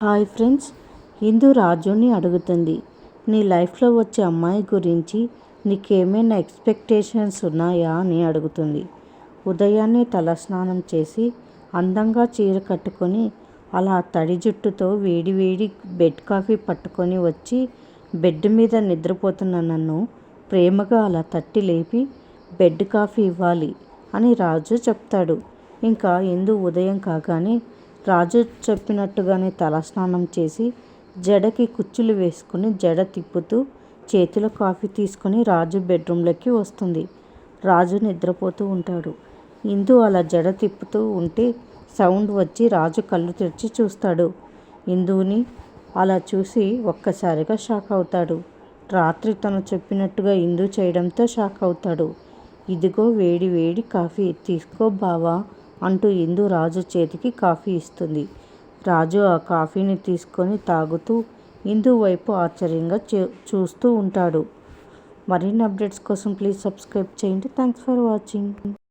Hi friends, ఇందు రాజుని అడుగుతుంది, నీ లైఫ్లో వచ్చే అమ్మాయి గురించి నీకేమైనా ఎక్స్పెక్టేషన్స్ ఉన్నాయా అని అడుగుతుంది. ఉదయాన్నే తలస్నానం చేసి అందంగా చీర కట్టుకొని అలా తడి జుట్టుతో వేడి వేడి బెడ్ కాఫీ పట్టుకొని వచ్చి బెడ్ మీద నిద్రపోతున్న నన్ను ప్రేమగా అలా తట్టి లేపి బెడ్ కాఫీ ఇవ్వాలి అని రాజు చెప్తాడు. ఇంకా ఇందు ఉదయం కాగానే రాజు చెప్పినట్టుగానే తలస్నానం చేసి జడకి కుచ్చులు వేసుకుని జడ తిప్పుతూ చేతిలో కాఫీ తీసుకొని రాజు బెడ్రూమ్లోకి వస్తుంది. రాజు నిద్రపోతూ ఉంటాడు. ఇందు అలా జడ తిప్పుతూ ఉంటే సౌండ్ వచ్చి రాజు కళ్ళు తెరిచి చూస్తాడు. ఇందుని అలా చూసి ఒక్కసారిగా షాక్ అవుతాడు. రాత్రి తను చెప్పినట్టుగా ఇందు చేయడంతో షాక్ అవుతాడు. ఇదిగో వేడి వేడి కాఫీ తీసుకో బావా అంటూ ఇందు రాజు చేతికి కాఫీ ఇస్తుంది. రాజు ఆ కాఫీని తీసుకొని తాగుతూ ఇందు వైపు ఆశ్చర్యంగా చూస్తూ ఉంటాడు. మరిన్ని అప్డేట్స్ కోసం ప్లీజ్ సబ్స్క్రైబ్ చేయండి. Thanks for watching.